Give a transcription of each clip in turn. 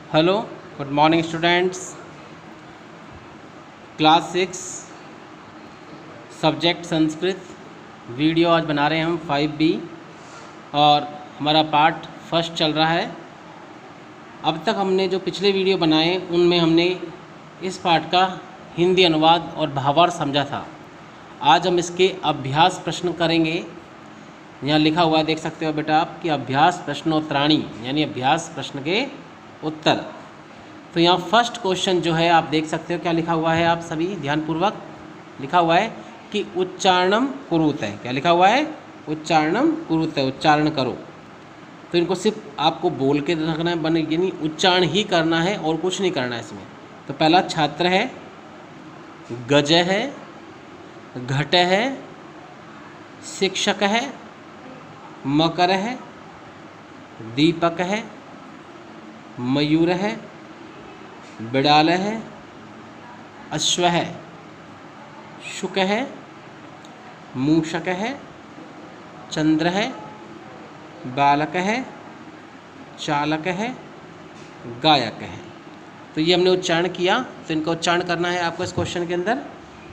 Hello, good morning students. Class 6 subject Sanskrit video आज बना रहे हैं हम 5B और हमारा पार्ट फर्स्ट चल रहा है। अब तक हमने जो पिछले वीडियो बनाए उनमें हमने इस पार्ट का हिंदी अनुवाद और भावार्थ समझा था। आज हम इसके अभ्यास प्रश्न करेंगे। यहाँ लिखा हुआ है, देख सकते हो बेटा आप कि अभ्यास प्रश्नोत्तराणी यानी अभ्यास प्रश्न के उत्तर। तो यहाँ फर्स्ट क्वेश्चन जो है आप देख सकते हो क्या लिखा हुआ है, आप सभी ध्यानपूर्वक लिखा हुआ है कि उच्चारणम कुरुते। क्या लिखा हुआ है? उच्चारणम कुरुते, उच्चारण करो। तो इनको सिर्फ आपको बोल के रखना है, बने यानी उच्चारण ही करना है और कुछ नहीं करना है इसमें। तो पहला छात्र है, गज है, घट है, शिक्षक है, मकर है, दीपक है, मयूर है, बिड़ाल है, अश्व है, शुक है, मूषक है, चंद्र है, बालक है, चालक है, गायक है। तो ये हमने उच्चारण किया। तो इनका उच्चारण करना है आपको इस क्वेश्चन के अंदर।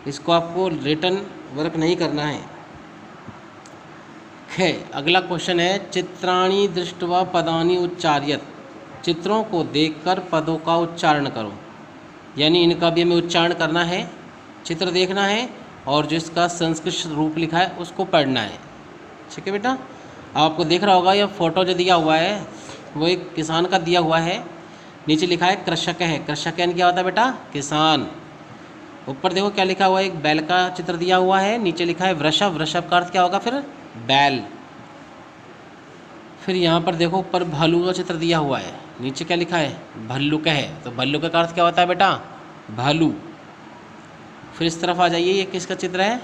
इसको आपको रिटन वर्क नहीं करना है। अगला क्वेश्चन है, चित्राणि दृष्ट्वा पदानि उच्चार्यत। चित्रों को देखकर पदों का उच्चारण करो। यानी इनका भी हमें उच्चारण करना है, चित्र देखना है और जो इसका संस्कृत रूप लिखा है उसको पढ़ना है। ठीक है बेटा, आपको देख रहा होगा यह फोटो जो दिया हुआ है वो एक किसान का दिया हुआ है। नीचे लिखा है कृषक है। कृषक यानी क्या होता है बेटा? किसान। ऊपर देखो क्या लिखा हुआ है, एक बैल का चित्र दिया हुआ है। नीचे लिखा है वृषभ। वृषभ का अर्थ क्या होगा फिर? बैल। फिर यहाँ पर देखो ऊपर भालू का चित्र दिया हुआ है। नीचे क्या लिखा है? भल्लुक है। तो भल्लुक का अर्थ क्या होता है बेटा? भालू। फिर इस तरफ आ जाइए, ये किसका चित्र है?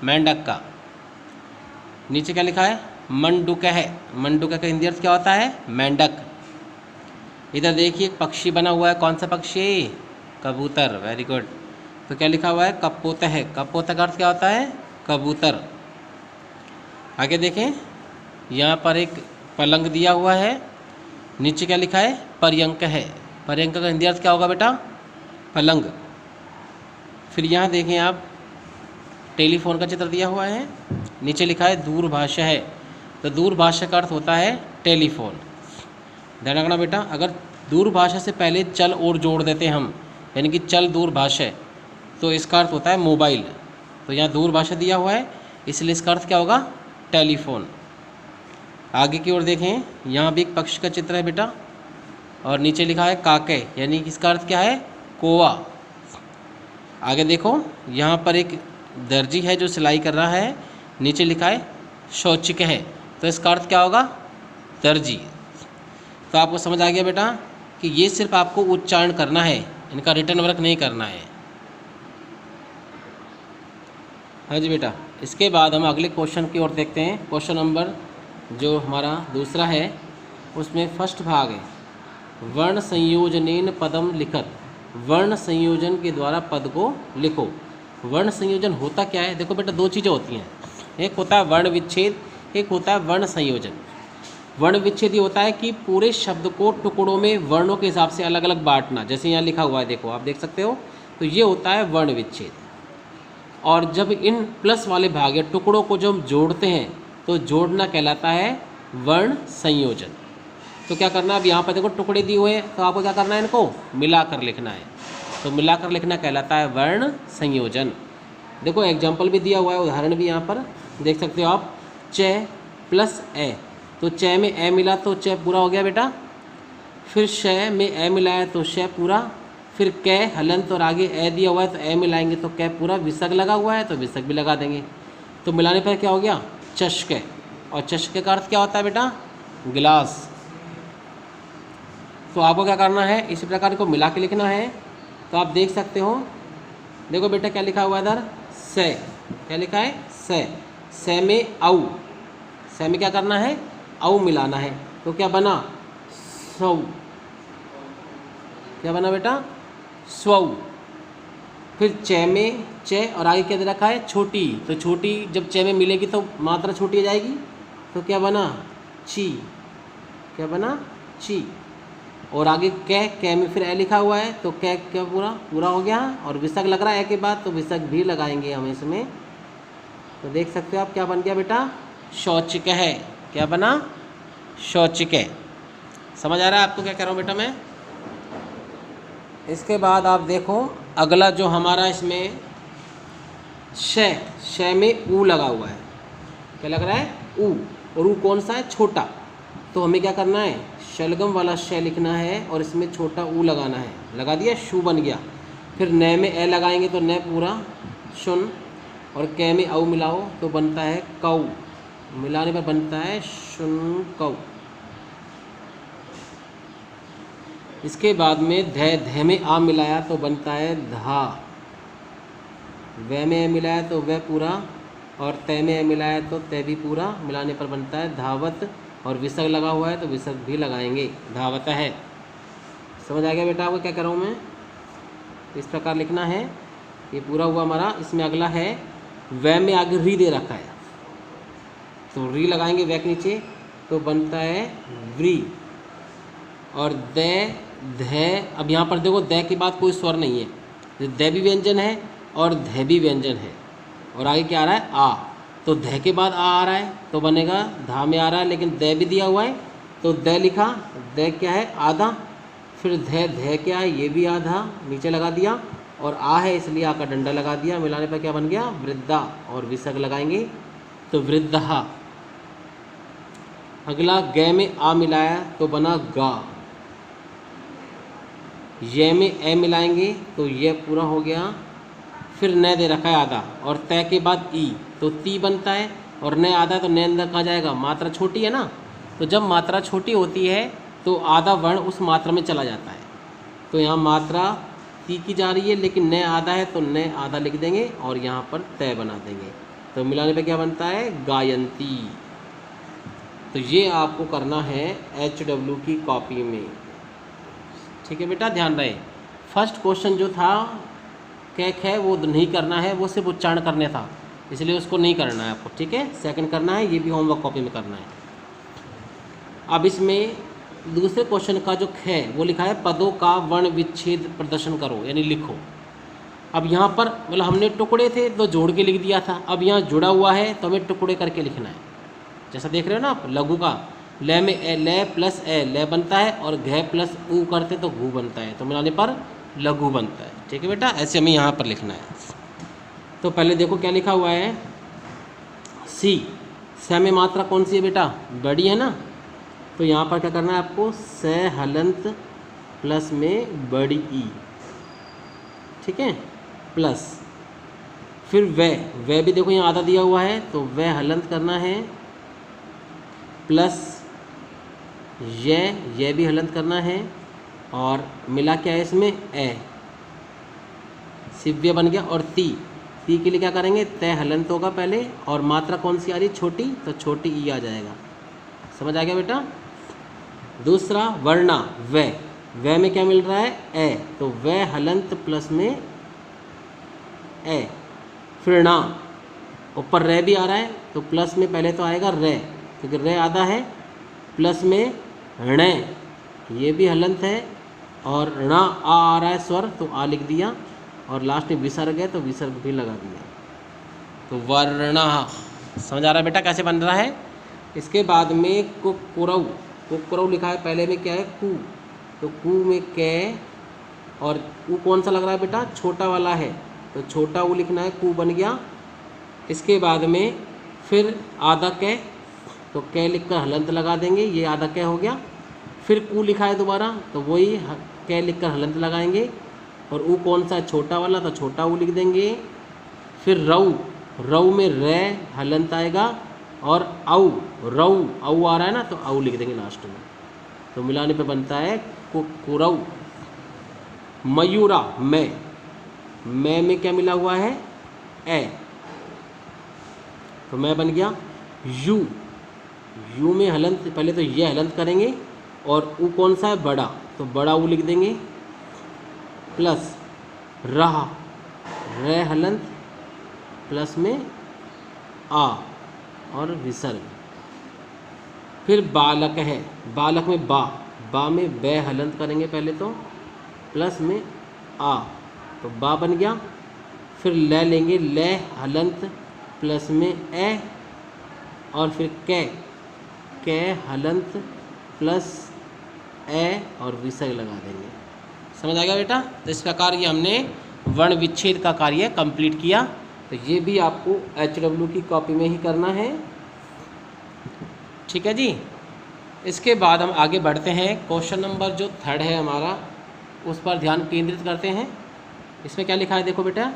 मेंढक का। नीचे क्या लिखा है? मंडूक है। मंडूक का हिंदी अर्थ क्या होता है? मेंढक। इधर देखिए पक्षी बना हुआ है। कौन सा पक्षी? कबूतर। Very good. तो क्या लिखा हुआ है? कपोत है। कपोत का अर्थ क्या होता है? कबूतर। आगे देखें, यहाँ पर एक पलंग दिया हुआ है। नीचे क्या लिखा है? पर्यंक है। पर्यंक का हिंदी अर्थ क्या होगा बेटा? पलंग। फिर यहाँ देखें आप, टेलीफोन का चित्र दिया हुआ है। नीचे लिखा है दूरभाष है। तो दूरभाष का अर्थ होता है टेलीफोन। ध्यान रखना बेटा, अगर दूरभाषा से पहले चल और जोड़ देते हम, यानी कि चल दूरभाषा, तो इसका अर्थ होता है मोबाइल। तो यहाँ दूरभाषा दिया हुआ है, इसलिए इसका अर्थ क्या होगा? टेलीफोन। आगे की ओर देखें, यहाँ भी एक पक्षी का चित्र है बेटा और नीचे लिखा है काके, यानी इसका अर्थ क्या है? कोवा। आगे देखो, यहाँ पर एक दर्जी है जो सिलाई कर रहा है। नीचे लिखा है शौचिक है। तो इसका अर्थ क्या होगा? दर्जी। तो आपको समझ आ गया बेटा कि ये सिर्फ आपको उच्चारण करना है, इनका रिटन वर्क नहीं करना है। हाँ जी बेटा, इसके बाद हम अगले क्वेश्चन की ओर देखते हैं। क्वेश्चन नंबर जो हमारा दूसरा है उसमें फर्स्ट भाग है, वर्ण संयोजनेन पदम लिखत। वर्ण संयोजन के द्वारा पद को लिखो। वर्ण संयोजन होता क्या है? देखो बेटा, दो चीज़ें होती हैं, एक होता है वर्ण विच्छेद, एक होता है वर्ण संयोजन। वर्ण विच्छेद ये होता है कि पूरे शब्द को टुकड़ों में वर्णों के हिसाब से अलग अलग बांटना। जैसे यहाँ लिखा हुआ है, देखो आप देख सकते हो, तो ये होता है वर्ण विच्छेद। और जब इन प्लस वाले भाग या टुकड़ों को जब हम जोड़ते हैं तो जोड़ना कहलाता है वर्ण संयोजन। तो क्या करना है, अब यहाँ पर देखो टुकड़े दिए हुए हैं, तो आपको क्या करना है? इनको मिलाकर लिखना है। तो मिलाकर लिखना कहलाता है वर्ण संयोजन। देखो एग्जाम्पल भी दिया हुआ है, उदाहरण भी यहाँ पर देख सकते हो आप। च प्लस ए, तो च में ए मिला तो च पूरा हो गया बेटा। फिर श में ए मिलाया तो श पूरा। फिर कै हलंत और आगे ए दिया हुआ है तो ए मिलाएंगे तो कै पूरा। विसर्ग लगा हुआ है तो विसर्ग भी लगा देंगे। तो मिलाने पर क्या हो गया? चष्क। और चष्क का अर्थ क्या होता है बेटा? गिलास। तो आपको क्या करना है? इसी प्रकार को मिला के लिखना है। तो आप देख सकते हो, देखो बेटा क्या लिखा हुआ है इधर? से। क्या लिखा है? से। से में औ। से में क्या करना है? औ मिलाना है। तो क्या बना? सौ। क्या बना बेटा? स्वौ। फिर च में च और आगे क्या दे रखा है? छोटी। तो छोटी जब च में मिलेगी तो मात्रा छोटी हो जाएगी, तो क्या बना? ची। क्या बना? ची। और आगे कै में फिर ए लिखा हुआ है तो कै क्या पूरा हो गया। और विसर्ग लग रहा है ए के बाद तो विसर्ग भी लगाएंगे हम इसमें। तो देख सकते हो आप क्या बन गया बेटा, शौचिक है। क्या बना, शौचिक है। समझ आ रहा है आपको क्या कह रहा हूँ बेटा मैं। इसके बाद आप देखो अगला जो हमारा इसमें श में ऊ लगा हुआ है। क्या लग रहा है, ऊ। और ऊ कौन सा है, छोटा। तो हमें क्या करना है, शलगम वाला श लिखना है और इसमें छोटा ऊ लगाना है। लगा दिया, शू बन गया। फिर न में ए लगाएंगे तो न पूरा शुन। और कै में औ मिलाओ तो बनता है कौ। मिलाने पर बनता है शुन कौ। इसके बाद में ध में आ मिलाया तो बनता है धा। व में ए मिलाया तो वह पूरा। और तय में ए मिलाया तो तय भी पूरा। मिलाने पर बनता है धावत। और विसर्ग लगा हुआ है तो विसर्ग भी लगाएंगे, धावत है। समझ आ गया बेटा आपको क्या कर रहा हूँ मैं। इस प्रकार लिखना है। ये पूरा हुआ हमारा। इसमें अगला है व में आगे री दे रखा है तो री लगाएंगे व के नीचे तो बनता है व्री। और द ध, अब यहाँ पर देखो द के बाद कोई स्वर नहीं है। द भी व्यंजन है और ध भी व्यंजन है। और आगे क्या आ रहा है, आ। तो ध के बाद आ रहा है तो बनेगा धा में आ रहा है, लेकिन द भी दिया हुआ है तो द लिखा। द क्या है, आधा। फिर ध क्या है, ये भी आधा, नीचे लगा दिया। और आ है इसलिए आ का डंडा लगा दिया। मिलाने पर क्या बन गया, वृद्धा। और विसर्ग लगाएंगे तो वृद्धा। अगला ग में आ मिलाया तो बना गा। ये में ए मिलाएंगे तो ये पूरा हो गया। फिर न दे रखा है आधा और तय के बाद ई तो ती बनता है। और न आधा तो न अंदर कहाँ जाएगा, मात्रा छोटी है ना। तो जब मात्रा छोटी होती है तो आधा वर्ण उस मात्रा में चला जाता है। तो यहाँ मात्रा ती की जा रही है लेकिन न आधा है तो न आधा लिख देंगे और यहाँ पर तय बना देंगे। तो मिलाने पे क्या बनता है, गायंती। तो ये आपको करना है HW की कॉपी में। ठीक है बेटा, ध्यान रहे। फर्स्ट क्वेश्चन जो था कैक है वो नहीं करना है, वो सिर्फ उच्चारण करने था, इसलिए उसको नहीं करना है आपको। ठीक है, सेकंड करना है, ये भी होमवर्क कॉपी में करना है। अब इसमें दूसरे क्वेश्चन का जो है वो लिखा है पदों का वर्ण विच्छेद प्रदर्शन करो, यानी लिखो। अब यहाँ पर मतलब हमने टुकड़े थे तो जोड़ के लिख दिया था। अब यहाँ जुड़ा हुआ है तो हमें टुकड़े करके लिखना है। जैसा देख रहे हो ना आप, लघु का ल में ए, ल प्लस ए ल बनता है और घ प्लस ऊ करते तो घू बनता है। तो मिलाने पर लघु बनता है। ठीक है बेटा, ऐसे हमें यहाँ पर लिखना है। तो पहले देखो क्या लिखा हुआ है, सी। स में मात्रा कौन सी है बेटा, बड़ी है ना। तो यहाँ पर क्या करना है आपको, स हलंत प्लस में बड़ी ई। ठीक है, प्लस फिर व भी देखो यहाँ आधा दिया हुआ है तो व हलंत करना है। प्लस ये भी हलंत करना है। और मिला क्या है इसमें, ए। सिव्य बन गया। और ती के लिए क्या करेंगे, तय हलंत होगा पहले और मात्रा कौन सी आ रही, छोटी, तो छोटी ई आ जाएगा। समझ आ गया बेटा। दूसरा वर्णा व में क्या मिल रहा है, ए। तो व हलंत प्लस में ए। फिर ना, ऊपर रे भी आ रहा है तो प्लस में पहले तो आएगा रे, क्योंकि रे आधा है। प्लस में ण, ये भी हलंत है। और णा आ रहा है स्वर तो आ लिख दिया। और लास्ट में विसर्ग है तो विसर्ग भी लगा दिया। तो वर्णा। समझ आ रहा है बेटा कैसे बन रहा है। इसके बाद में कुकुरऊ लिखा है, पहले में क्या है, कू। तो कू में कै और ऊ कौन सा लग रहा है बेटा, छोटा वाला है तो छोटा ऊ लिखना है, कू बन गया। इसके बाद में फिर आधा कै तो कै लिख कर हलंत लगा देंगे, ये आधा कै हो गया। फिर कू लिखा है दोबारा तो वही कै लिख कर हलंत लगाएंगे। और ऊ कौन सा है, छोटा वाला, तो छोटा ऊ लिख देंगे। फिर रऊ में रे हलंत आएगा। और औ आ रहा है ना तो औ लिख देंगे लास्ट में। तो मिलाने पे बनता है कुकुरऊ। मयूरा में क्या मिला हुआ है, ए। तो मैं बन गया यू में हलंत, पहले तो ये हलंत करेंगे। और ऊ कौन सा है, बड़ा, तो बड़ा ऊ लिख देंगे। प्लस रहा, रे हलंत प्लस में आ और विसर्ग। फिर बालक है, बालक में बा में बै हलंत करेंगे पहले तो, प्लस में आ, तो बा बन गया। फिर ले लेंगे, ले हलंत प्लस में ए, और फिर कै हलंत प्लस ए और विसर्ग लगा देंगे। समझ आ गया बेटा? तो इस प्रकार ये हमने वर्ण विच्छेद का कार्य कंप्लीट किया। तो ये भी आपको HW की कॉपी में ही करना है, ठीक है जी। इसके बाद हम आगे बढ़ते हैं। क्वेश्चन नंबर जो 3 है हमारा, उस पर ध्यान केंद्रित करते हैं। इसमें क्या लिखा है देखो बेटा,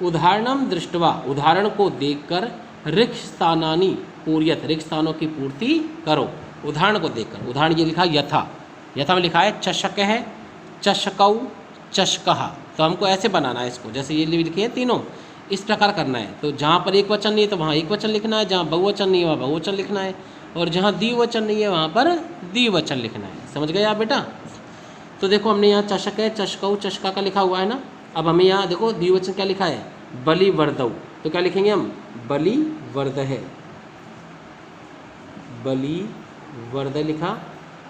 उदाहरणम दृष्टवा, उदाहरण को देखकर रिक्त स्थानानि पूर्यत, रिक्त स्थानों की पूर्ति करो। उदाहरण को देखकर, उदाहरण ये लिखा यथा, यथा में लिखा है चषक है, चषकौ, चषकः। तो हमको ऐसे बनाना है इसको, जैसे ये लिखे हैं तीनों, इस प्रकार करना है। तो जहाँ पर एक वचन नहीं है तो वहाँ एक वचन लिखना है, जहाँ बहुवचन नहीं है वहाँ बहुवचन लिखना है, और जहाँ द्विवचन नहीं है वहाँ पर द्विवचन लिखना है। समझ गए आप बेटा? तो देखो हमने यहाँ चषक है, चषकौ, चषका का लिखा हुआ है ना। अब हमें यहाँ देखो द्विवचन क्या लिखा है, बलिवर्दौ। तो क्या लिखेंगे हम, बलिवर्द है, बलिवर्द लिखा।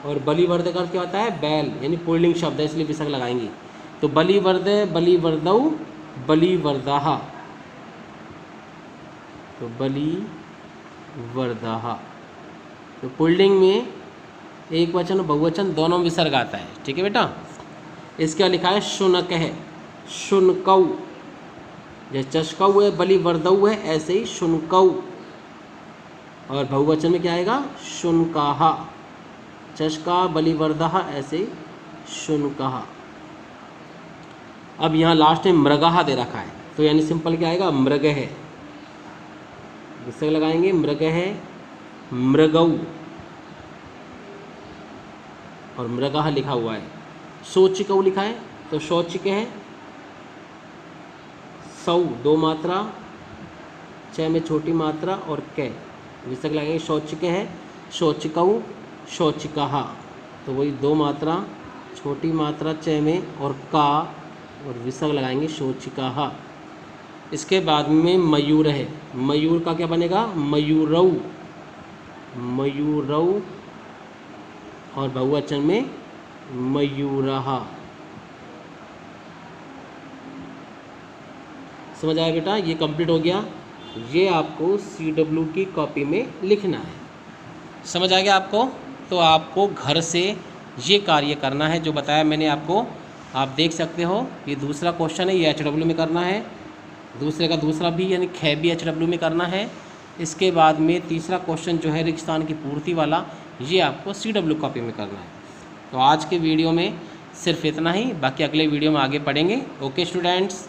और बलिवर्द का अर्थ क्या होता है, बैल, यानी पुल्लिंग शब्द है, इसलिए विसर्ग लगाएंगे। तो बलिवर्द, बलिवर्दौ, बलिवर्दाः, तो बलिवर्दाः। तो पुल्लिंग में एक वचन और बहुवचन दोनों विसर्ग आता है, ठीक है बेटा। इसका लिखा है शुनक है, शुनकौ, जैसे चषकौ है, बलिवर्दौ है, ऐसे ही शुनकौ। और बहुवचन में क्या आएगा, शुनकाः, चषका बलिवर्दः, ऐसे ही शुनकः। अब यहाँ लास्ट में मृगः दे रखा है, तो यानी सिंपल क्या आएगा, मृग है, विसर्ग लगाएंगे, मृग है, मृगौ, और मृगः लिखा हुआ है। शोचिकौ लिखा है, तो शौचिक है, सौ दो मात्रा, च में छोटी मात्रा और कै, विसर्ग लगाएंगे, शौचिक है, शौचिकौ, शौचिकः। तो वही दो मात्रा, छोटी मात्रा च में और का, और विसर्ग लगाएंगे, शौचिकः। इसके बाद में मयूर है, मयूर का क्या बनेगा, मयूरौ, मयूरौ, और बहुवचन में मयूरः। समझ आया बेटा? ये कंप्लीट हो गया। ये आपको CW की कॉपी में लिखना है। समझ आ गया आपको? तो आपको घर से ये कार्य करना है जो बताया मैंने आपको। आप देख सकते हो, ये दूसरा क्वेश्चन है, ये HW में करना है। दूसरे का दूसरा भी, यानी ख भी HW में करना है। इसके बाद में तीसरा क्वेश्चन जो है रिक्त स्थान की पूर्ति वाला, ये आपको CW कॉपी में करना है। तो आज के वीडियो में सिर्फ इतना ही, बाकी अगले वीडियो में आगे पढ़ेंगे। Okay students.